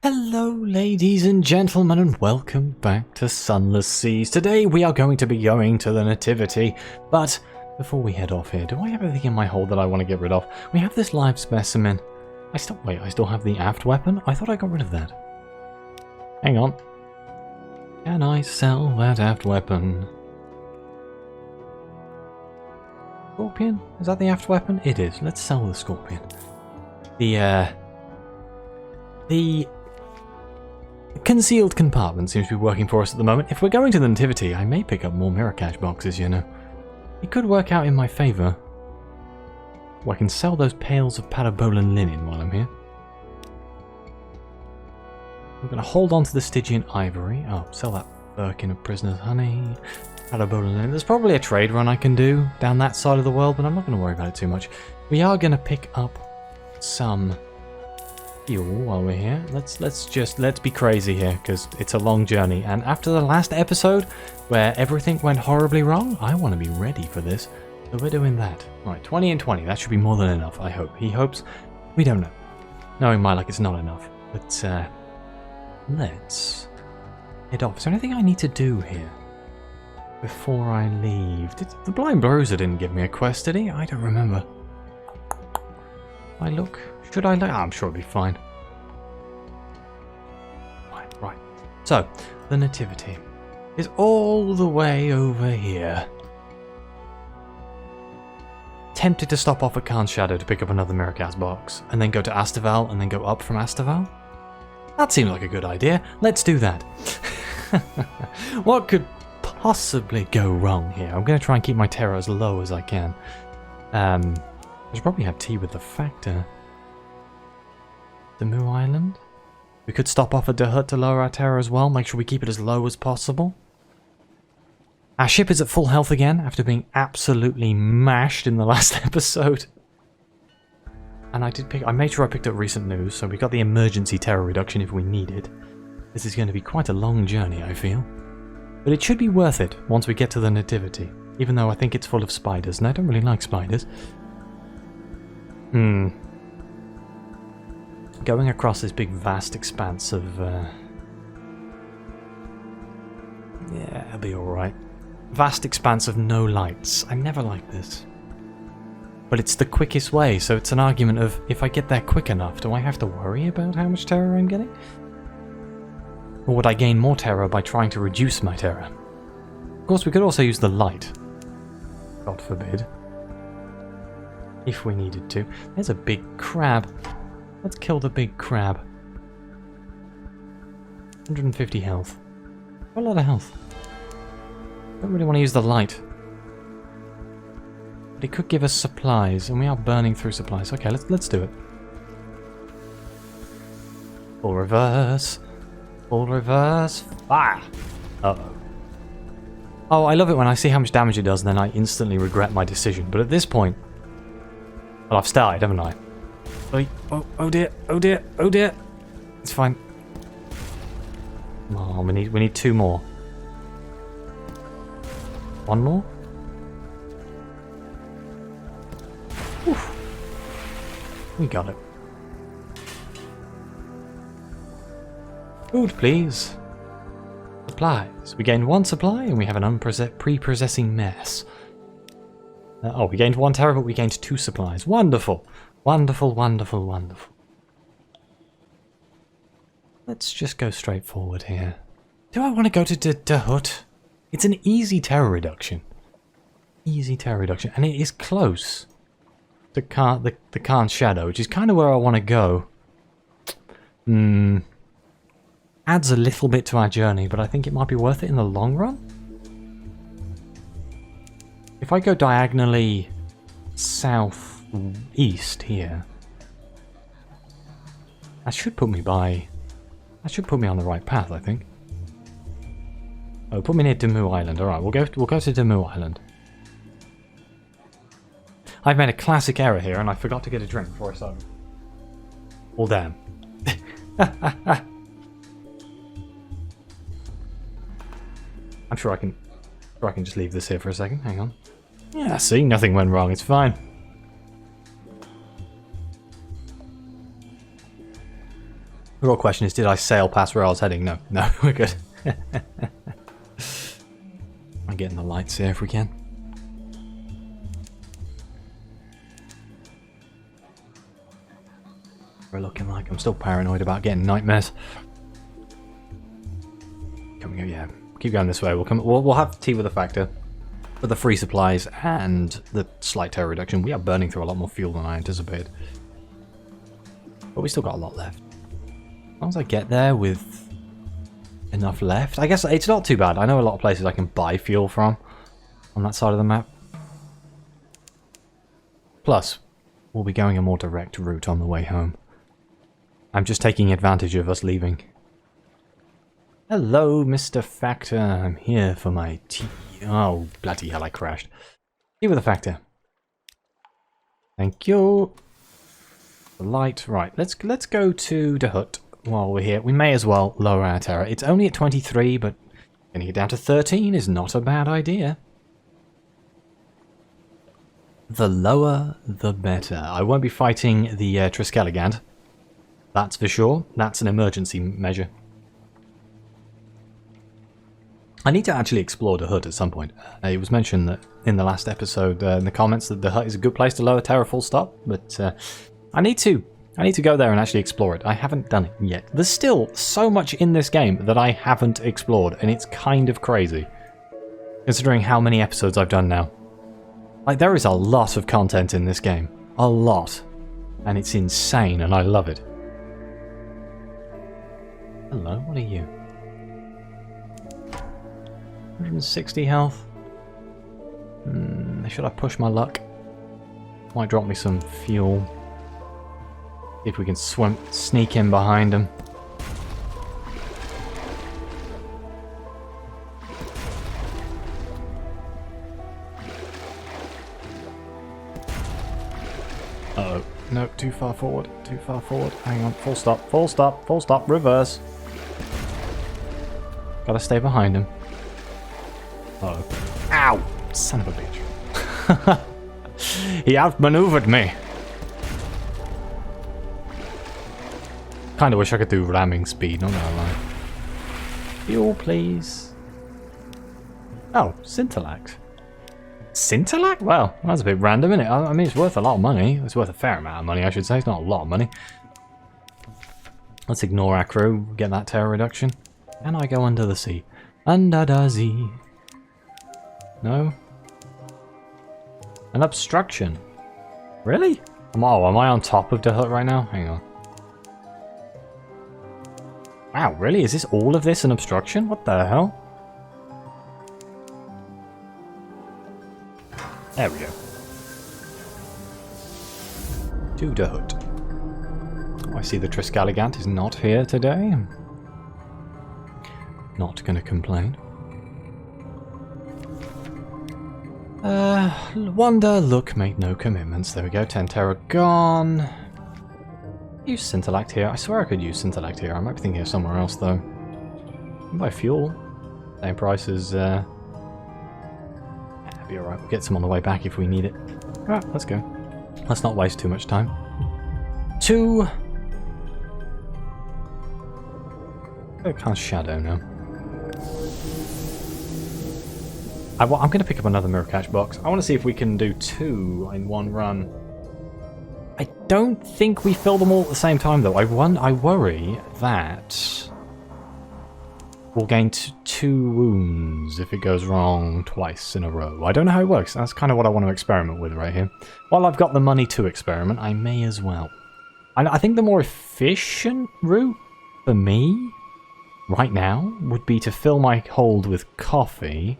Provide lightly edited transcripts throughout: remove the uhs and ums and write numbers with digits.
Hello ladies and gentlemen and welcome back to Sunless Seas. Today we are going to be going to the Nativity, but before we head off here, do I have anything in my hold that I want to get rid of? We have this live specimen. I still have the aft weapon? I thought I got rid of that. Hang on. Can I sell that aft weapon? Scorpion? Is that the aft weapon? It is. Let's sell the Scorpion. The concealed compartment seems to be working for us at the moment. If we're going to the Nativity, I may pick up more mirror cache boxes, you know. It could work out in my favour. Well, I can sell those pails of parabolan linen while I'm here. I'm going to hold on to the Stygian ivory. Oh, sell that firkin of prisoner's honey. Parabolan linen. There's probably a trade run I can do down that side of the world, but I'm not going to worry about it too much. We are going to pick up some fuel while we're here. Let's be crazy here because it's a long journey, and after the last episode where everything went horribly wrong, I want to be ready for this, so we're doing that. Right, 20 and 20, that should be more than enough. I hope. He hopes. We don't know. Knowing my luck, it's not enough, but let's head off. Is there anything I need to do here before I leave? The Blind Bruiser didn't give me a quest, did he? I don't remember. I look. Should I look? Oh, I'm sure it'll be fine. Right. So, the Nativity is all the way over here. Tempted to stop off at Khan's Shadow to pick up another Miracast box, and then go to Astaval, and then go up from Astaval? That seems like a good idea. Let's do that. What could possibly go wrong here? I'm going to try and keep my terror as low as I can. I should probably have tea with the Factor. Damu Island? We could stop off at Dahut to lower our terror as well, make sure we keep it as low as possible. Our ship is at full health again after being absolutely mashed in the last episode. And I made sure I picked up recent news, so we got the emergency terror reduction if we need it. This is going to be quite a long journey, I feel. But it should be worth it once we get to the Nativity, even though I think it's full of spiders, and I don't really like spiders. Going across this big vast expanse of yeah, it'll be alright. Vast expanse of no lights. I never like this. But it's the quickest way, so it's an argument of if I get there quick enough, do I have to worry about how much terror I'm getting? Or would I gain more terror by trying to reduce my terror? Of course, we could also use the light. God forbid. If we needed to. There's a big crab. Let's kill the big crab. 150 health. Got a lot of health. Don't really want to use the light. But it could give us supplies, and we are burning through supplies. Okay, let's do it. Full reverse. Full reverse. Fire! Uh-oh. Oh, I love it when I see how much damage it does, and then I instantly regret my decision. But at this point... Well, I've started, haven't I? Oh dear, oh dear, oh dear. It's fine. Oh, we need two more. One more? Oof. We got it. Food, please. Supplies. We gained one supply and we have an pre-possessing mess. Oh, we gained one terror, but we gained two supplies. Wonderful. Wonderful, wonderful, wonderful. Let's just go straight forward here. Do I want to go to Dahut? It's an easy terror reduction. Easy terror reduction. And it is close to the Khan's Shadow, which is kind of where I want to go. Adds a little bit to our journey, but I think it might be worth it in the long run. If I go diagonally southeast here, that should put me on the right path, I think. Oh, put me near Damu Island. Alright, we'll go to Damu Island. I've made a classic error here and I forgot to get a drink before I started. Well, damn. I'm sure I can just leave this here for a second. Hang on. Yeah, see, nothing went wrong. It's fine. The real question is, did I sail past where I was heading? No, no, we're good. I'm getting the lights here if we can. We're looking like I'm still paranoid about getting nightmares. Can we go? Yeah, keep going this way. We'll have tea with the factor for the free supplies and the slight terror reduction. We are burning through a lot more fuel than I anticipated, but we still got a lot left. As long as I get there with enough left, I guess it's not too bad. I know a lot of places I can buy fuel from on that side of the map. Plus, we'll be going a more direct route on the way home. I'm just taking advantage of us leaving. Hello, Mr. Factor. I'm here for my tea. Oh, bloody hell, I crashed. Tea with a Factor. Thank you. The light. Right, let's go to the hut while we're here. We may as well lower our terror. It's only at 23, but getting it down to 13 is not a bad idea. The lower, the better. I won't be fighting the Triskelion. That's for sure. That's an emergency measure. I need to actually explore the hut at some point. It was mentioned that in the last episode in the comments that the hut is a good place to lower terror full stop, but I need to go there and actually explore it. I haven't done it yet. There's still so much in this game that I haven't explored, and it's kind of crazy, considering how many episodes I've done now. Like, there is a lot of content in this game. A lot. And it's insane, and I love it. Hello, what are you? 160 health. Should I push my luck? Might drop me some fuel. See if we can sneak in behind him. Uh-oh. No, too far forward. Too far forward. Hang on. Full stop. Full stop. Full stop. Reverse. Gotta stay behind him. Uh-oh. Ow! Son of a bitch. He outmaneuvered me. Kinda wish I could do ramming speed, not gonna lie. Fuel, please. Oh, Scintillax. Scintillax? Well, that's a bit random, isn't it? I mean, it's worth a lot of money. It's worth a fair amount of money, I should say. It's not a lot of money. Let's ignore our crew, get that terror reduction. Can I go under the sea? Under the sea. No? An obstruction. Really? Am I on top of the hut right now? Hang on. Wow, really? Is this all of this an obstruction? What the hell? There we go. To the hut. Oh, I see the Triskelion is not here today. Not gonna complain. Wonder, look, make no commitments. There we go, 10 terror gone. Use Scintillax here. I swear I could use Scintillax here. I might be thinking of somewhere else though. Buy fuel. Same price as be alright. We'll get some on the way back if we need it. Alright, let's go. Let's not waste too much time. I can't shadow now. I'm going to pick up another mirror catch box. I want to see if we can do 2 in one run. I don't think we fill them all at the same time though. I worry that we'll gain 2 wounds if it goes wrong twice in a row. I don't know how it works. That's kind of what I want to experiment with right here. While I've got the money to experiment, I may as well. And I think the more efficient route for me right now would be to fill my hold with coffee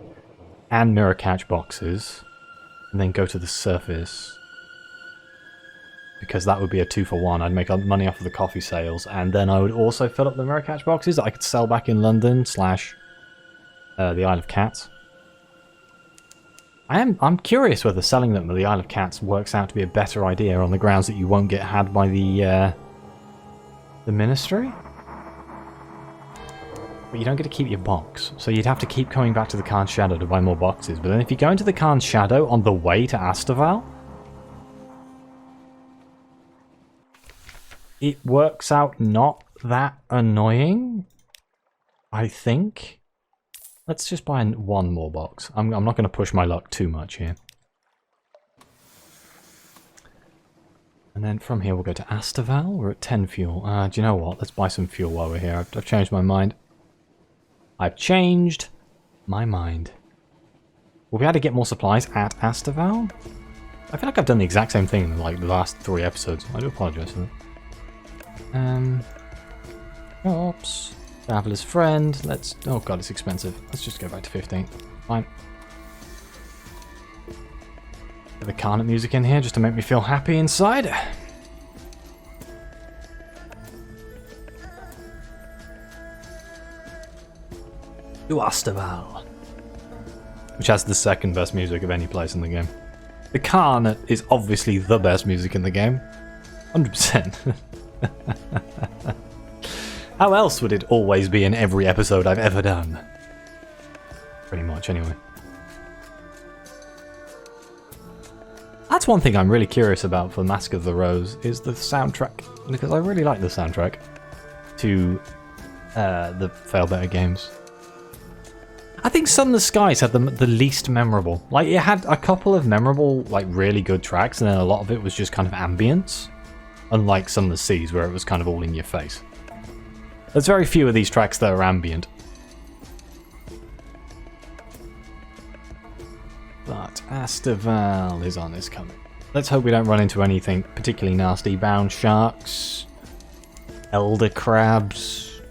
and mirror catch boxes, and then go to the surface, because that would be a 2-for-1. I'd make money off of the coffee sales, and then I would also fill up the mirror catch boxes that I could sell back in London / the Isle of Cats. I'm curious whether selling them at the Isle of Cats works out to be a better idea on the grounds that you won't get had by the Ministry. But you don't get to keep your box, so you'd have to keep coming back to the Khan's Shadow to buy more boxes. But then if you go into the Khan's Shadow on the way to Astaval, it works out not that annoying, I think. Let's just buy one more box. I'm not going to push my luck too much here. And then from here we'll go to Astaval. We're at 10 fuel. Do you know what? Let's buy some fuel while we're here. I've changed my mind. I've changed my mind. Will we be able to get more supplies at Astaval? I feel like I've done the exact same thing in like the last 3 episodes. I do apologise for that. Oops. Traveler's friend. Let's... Oh god, it's expensive. Let's just go back to 15. Fine. Get the Carnot music in here just to make me feel happy inside. To Astaval. Which has the second best music of any place in the game. The Carnot is obviously the best music in the game. 100%. How else would it always be in every episode I've ever done? Pretty much, anyway. That's one thing I'm really curious about for Mask of the Rose, is the soundtrack. Because I really like the soundtrack to the Failbetter Games. I think Sunless Skies had the least memorable. Like, it had a couple of memorable, like, really good tracks, and then a lot of it was just kind of ambience. Unlike Sunless Seas, where it was kind of all in your face. There's very few of these tracks that are ambient. But Astaval is on this coming. Let's hope we don't run into anything particularly nasty. Bound sharks. Elder crabs.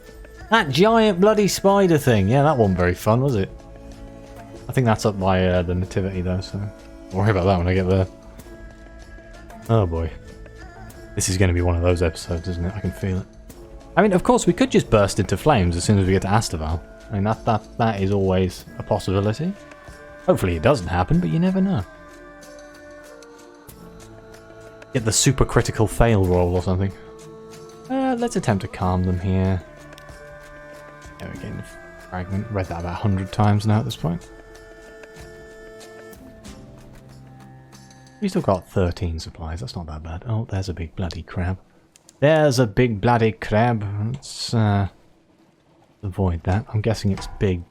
That giant bloody spider thing. Yeah, that wasn't very fun, was it? I think that's up by the Nativity though, so don't worry about that when I get there. Oh boy. This is going to be one of those episodes, isn't it? I can feel it. I mean, of course, we could just burst into flames as soon as we get to Astaval. I mean, that is always a possibility. Hopefully it doesn't happen, but you never know. Get the super critical fail roll or something. Let's attempt to calm them here. There we go. Fragment. Read that about 100 times now at this point. We still got 13 supplies. That's not that bad. Oh, there's a big bloody crab. There's a big bloody crab. Let's avoid that. I'm guessing it's big.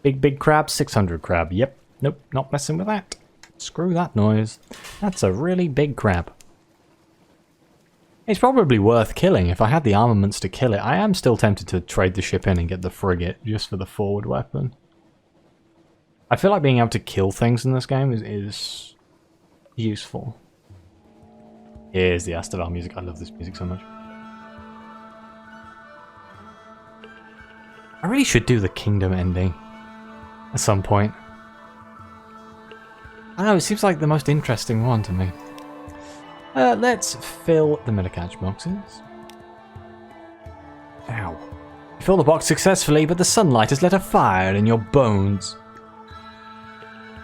Big crab, 600 crab. Yep. Nope, not messing with that. Screw that noise. That's a really big crab. It's probably worth killing. If I had the armaments to kill it, I am still tempted to trade the ship in and get the frigate just for the forward weapon. I feel like being able to kill things in this game is useful. Here's the Astaval music. I love this music so much. I really should do the kingdom ending at some point. I don't know, it seems like the most interesting one to me. Let's fill the Millicatch boxes. Ow. You fill the box successfully, but the sunlight has lit a fire in your bones.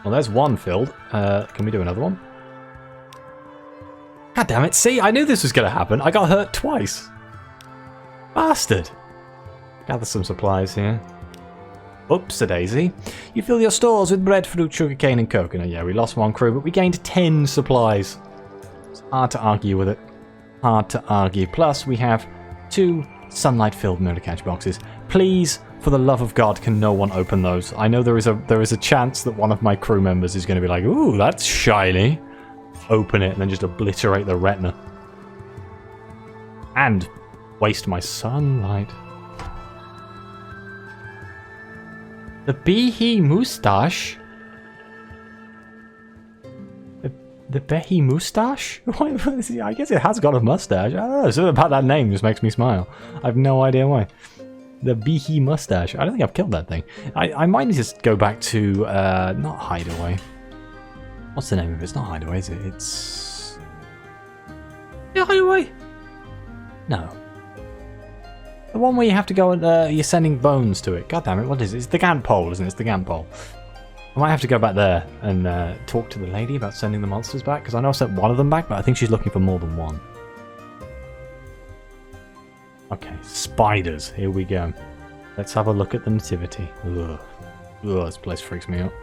Well, there's one filled. Can we do another one? God damn it, see, I knew this was going to happen. I got hurt twice. Bastard. Gather some supplies here. Oops-a-daisy. You fill your stores with breadfruit, sugarcane, and coconut. Yeah, we lost one crew, but we gained 10 supplies. It's hard to argue with it. Hard to argue. Plus, we have 2 sunlight-filled Millicatch boxes. Please, for the love of God, can no one open those? I know there is a chance that one of my crew members is going to be like, ooh, that's shiny. Open it and then just obliterate the retina. And waste my sunlight. The Behe Moustache? The Behe Moustache? I guess it has got a mustache. I don't know, something about that name just makes me smile. I have no idea why. The Behe Moustache. I don't think I've killed that thing. I might need to go back to, not Hideaway. What's the name of it? It's not Hideaway, is it? It's... Yeah, Hideaway? No. The one where you have to go and you're sending bones to it. God damn it, what is it? It's the Gant Pole, isn't it? It's the Gant Pole. I might have to go back there and talk to the lady about sending the monsters back, because I know I sent one of them back, but I think she's looking for more than one. Okay, spiders. Here we go. Let's have a look at the Nativity. Ugh. Ugh, this place freaks me out.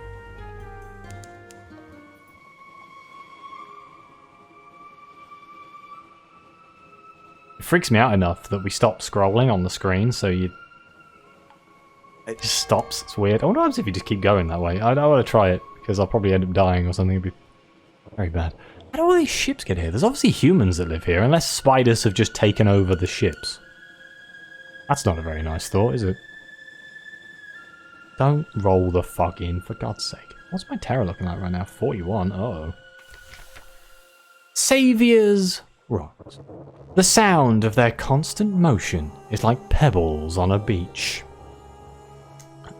freaks me out enough that we stop scrolling on the screen, so it just stops. It's weird. I wonder what happens if you just keep going that way. I don't want to try it, because I'll probably end up dying or something. It'd be very bad. How do all these ships get here? There's obviously humans that live here, unless spiders have just taken over the ships. That's not a very nice thought, is it? Don't roll the fuck in, for God's sake. What's my terror looking like right now? 41. Uh-oh. Saviour's rocks. The sound of their constant motion is like pebbles on a beach.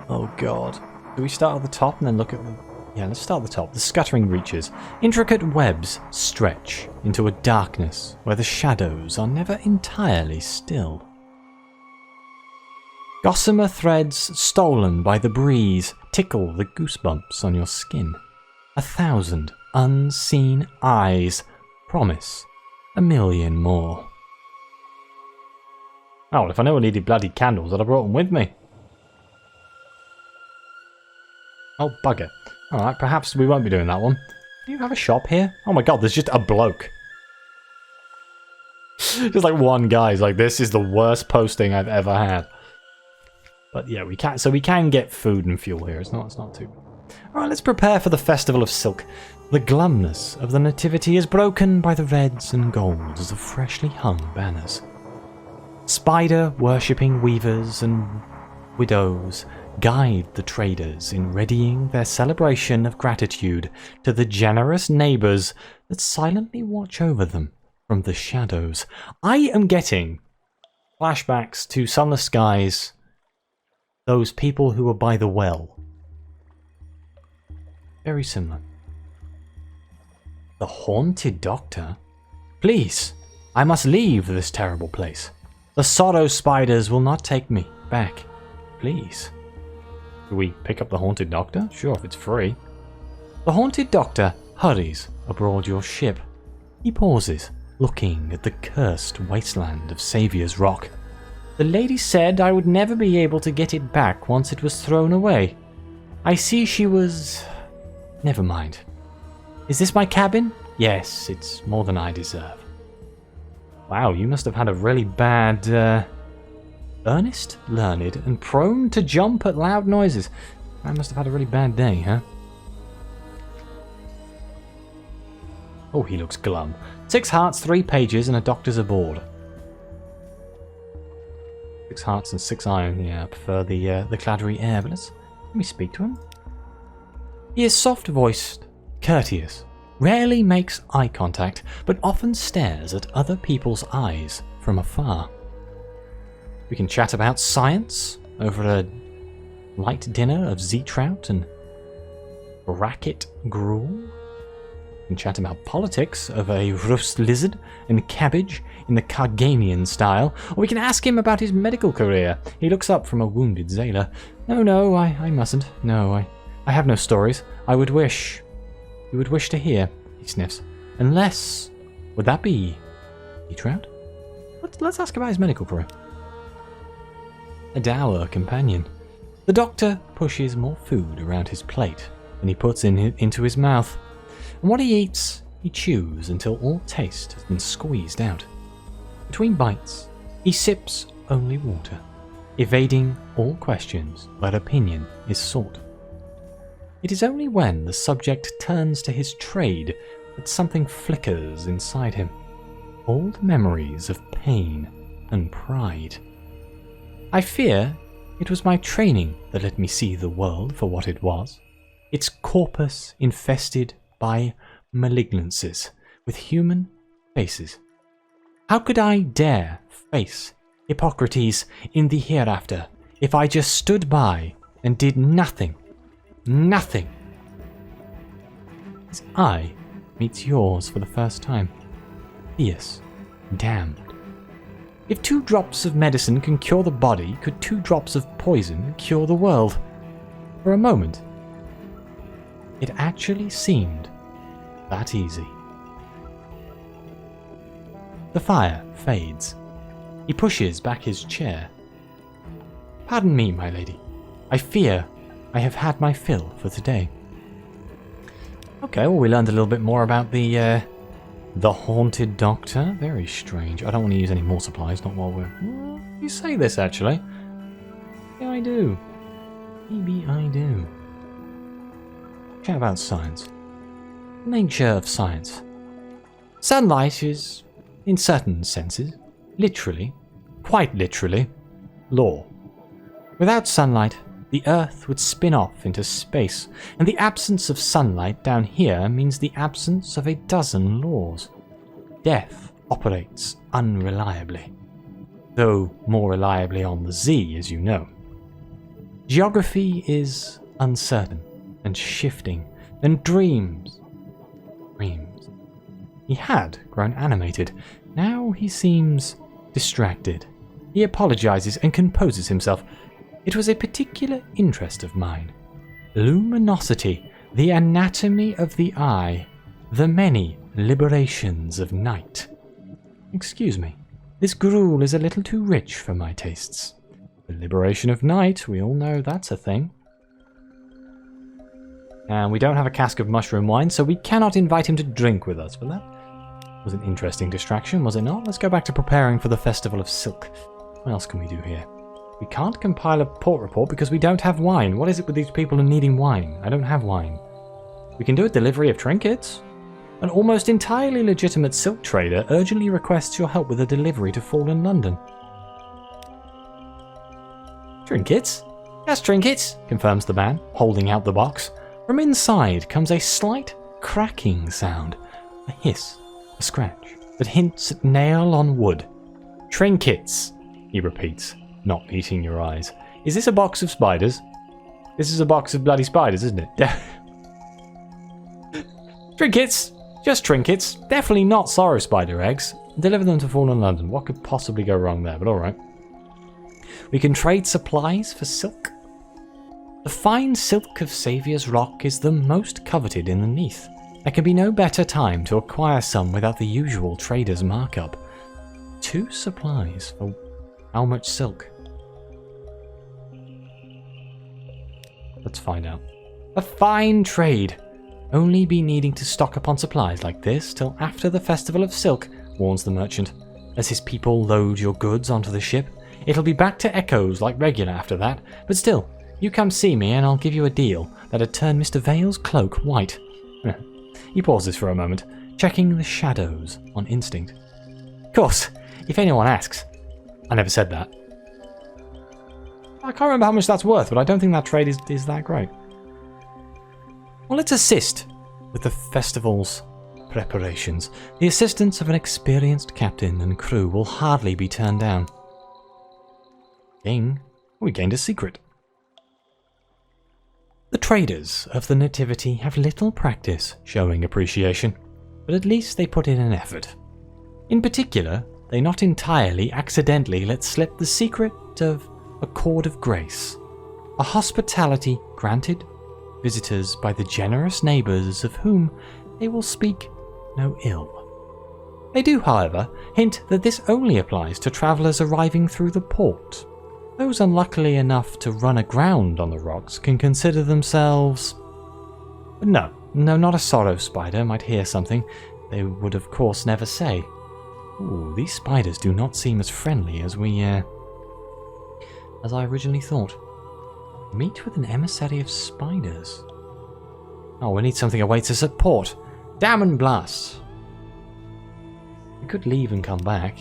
Oh God. Do we start at the top and then look at the... Yeah, let's start at the top. The scuttering reaches. Intricate webs stretch into a darkness where the shadows are never entirely still. Gossamer threads stolen by the breeze tickle the goosebumps on your skin. 1,000 unseen eyes promise 1,000,000 more. Oh, well, if I never needed bloody candles, I'd have brought them with me. Oh, bugger. Alright, perhaps we won't be doing that one. Do you have a shop here? Oh my God, there's just a bloke. Just like one guy's like, this is the worst posting I've ever had. But yeah, we can get food and fuel here. It's not too bad. Alright, let's prepare for the Festival of Silk. The glumness of the Nativity is broken by the reds and golds of freshly hung banners. Spider-worshipping weavers and widows guide the traders in readying their celebration of gratitude to the generous neighbours that silently watch over them from the shadows. I am getting flashbacks to Sunless Skies, those people who were by the well. Very similar. The Haunted Doctor? Please, I must leave this terrible place. The sorrow spiders will not take me back. Please. Do we pick up the Haunted Doctor? Sure, if it's free. The Haunted Doctor hurries aboard your ship. He pauses, looking at the cursed wasteland of Saviour's Rock. The lady said I would never be able to get it back once it was thrown away. I see she was... Never mind. Is this my cabin? Yes, it's more than I deserve. Wow, you must have had a really bad... Earnest, learned, and prone to jump at loud noises. I must have had a really bad day, huh? Oh, he looks glum. 6 hearts, 3 pages, and a doctor's aboard. 6 hearts and 6 iron. Yeah, I prefer the claddery air, but let me speak to him. He is soft-voiced, courteous, rarely makes eye contact, but often stares at other people's eyes from afar. We can chat about science over a light dinner of Z-trout and bracket gruel. We can chat about politics of a roast lizard and cabbage in the Carganian style, or we can ask him about his medical career. He looks up from a wounded sailor. No, I mustn't. No, I have no stories. I would wish... You would wish to hear, he sniffs. Unless... Would that be... Z-trout? Let's ask about his medical career. A dour companion. The doctor pushes more food around his plate than he puts into his mouth, and what he eats, he chews until all taste has been squeezed out. Between bites, he sips only water, evading all questions where opinion is sought. It is only when the subject turns to his trade that something flickers inside him. Old memories of pain and pride. I fear it was my training that let me see the world for what it was, its corpus infested by malignancies with human faces. How could I dare face Hippocrates in the hereafter if I just stood by and did nothing? Nothing! His eye meets yours for the first time. Fierce, damned. If 2 drops of medicine can cure the body, could 2 drops of poison cure the world? For a moment, it actually seemed that easy. The fire fades. He pushes back his chair. Pardon me, my lady. I fear I have had my fill for today. Okay, well, we learned a little bit more about the The Haunted Doctor. Very strange. I don't want to use any more supplies, not while we're... Well, you say this, actually. Yeah, I do. Maybe I do. Chat about science. Nature of science. Sunlight is, in certain senses, literally, quite literally, law. Without sunlight, the Earth would spin off into space, and the absence of sunlight down here means the absence of a dozen laws. Death operates unreliably, though more reliably on the Z, as you know. Geography is uncertain and shifting, and dreams. He had grown animated. Now he seems distracted. He apologizes and composes himself. It was a particular interest of mine. Luminosity, the anatomy of the eye, the many liberations of night. Excuse me, this gruel is a little too rich for my tastes. The liberation of night, we all know that's a thing. And we don't have a cask of mushroom wine, so we cannot invite him to drink with us, but that was an interesting distraction, was it not? Let's go back to preparing for the Festival of Silk. What else can we do here? We can't compile a port report because we don't have wine. What is it with these people and needing wine? I don't have wine. We can do a delivery of trinkets. An almost entirely legitimate silk trader urgently requests your help with a delivery to Fallen London. Trinkets? Yes, trinkets, confirms the man, holding out the box. From inside comes a slight cracking sound. A hiss. A scratch that hints at nail on wood. Trinkets, he repeats, not meeting your eyes. Is this a box of spiders? This is a box of bloody spiders, isn't it? Trinkets! Just trinkets. Definitely not sorrow spider eggs. Deliver them to Fallen London. What could possibly go wrong there, but alright. We can trade supplies for silk. The fine silk of Saviour's Rock is the most coveted in the Neath. There can be no better time to acquire some without the usual trader's markup. 2 supplies for how much silk? Let's find out. A fine trade! Only be needing to stock up on supplies like this till after the Festival of Silk, warns the merchant. As his people load your goods onto the ship, it'll be back to echoes like regular after that, but still, you come see me and I'll give you a deal that'd turn Mr. Vale's cloak white. He pauses for a moment, checking the shadows on instinct. Of course, if anyone asks. I never said that. I can't remember how much that's worth, but I don't think that trade is that great. Well, let's assist with the festival's preparations. The assistance of an experienced captain and crew will hardly be turned down. King, we gained a secret. The traders of the Nativity have little practice showing appreciation, but at least they put in an effort. In particular, they not entirely accidentally let slip the secret of a cord of grace, a hospitality granted visitors by the generous neighbours of whom they will speak no ill. They do, however, hint that this only applies to travellers arriving through the port. Those unlucky enough to run aground on the rocks can consider themselves... No, not a sorrow spider might hear something they would of course never say. Ooh, these spiders do not seem as friendly as as I originally thought. Meet with an emissary of spiders. Oh, we need something awaits us at port. Damn and blast. We could leave and come back.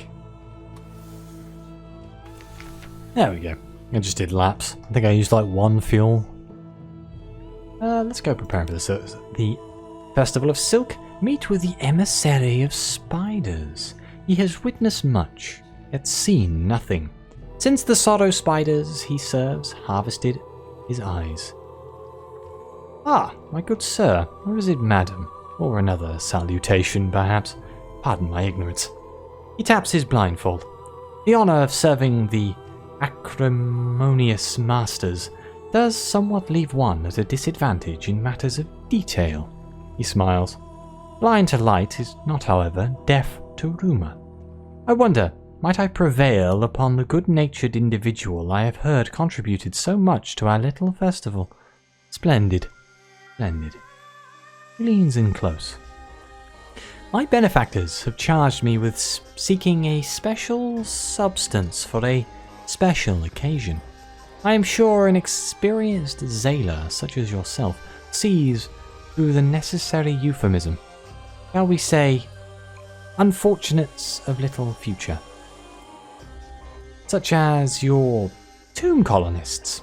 There we go. I just did laps. I think I used like 1 fuel. Let's go preparing for the Festival of Silk. Meet with the emissary of spiders. He has witnessed much, yet seen nothing. Since the sorrow spiders he serves harvested his eyes. Ah, my good sir, or is it madam? Or another salutation, perhaps? Pardon my ignorance. He taps his blindfold. The honour of serving the acrimonious masters does somewhat leave one at a disadvantage in matters of detail. He smiles. Blind to light is not, however, deaf to rumour. I wonder, might I prevail upon the good-natured individual I have heard contributed so much to our little festival? Splendid, splendid. He leans in close. My benefactors have charged me with seeking a special substance for a special occasion. I am sure an experienced sailor such as yourself sees through the necessary euphemism. Shall we say, unfortunates of little future. Such as your tomb colonists.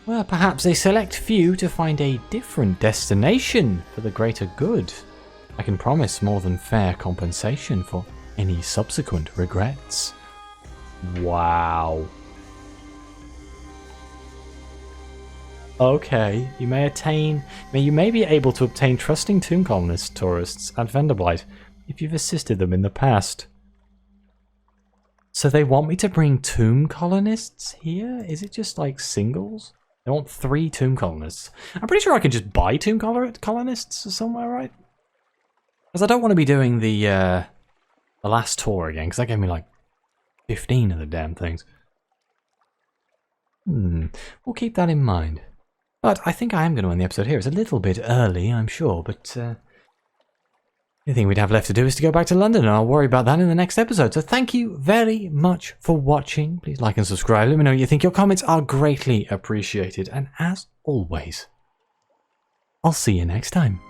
Well, perhaps a select few to find a different destination for the greater good. I can promise more than fair compensation for any subsequent regrets. Wow. Okay, you may be able to obtain trusting tomb colonist tourists at Venderblight if you've assisted them in the past. So they want me to bring tomb colonists here? Is it just like singles? They want 3 tomb colonists. I'm pretty sure I can just buy tomb colonists somewhere, right? Because I don't want to be doing the last tour again, because that gave me like 15 of the damn things. We'll keep that in mind. But I think I am going to end the episode here. It's a little bit early, I'm sure, but the only thing we'd have left to do is to go back to London, and I'll worry about that in the next episode. So thank you very much for watching. Please like and subscribe. Let me know what you think. Your comments are greatly appreciated. And as always, I'll see you next time.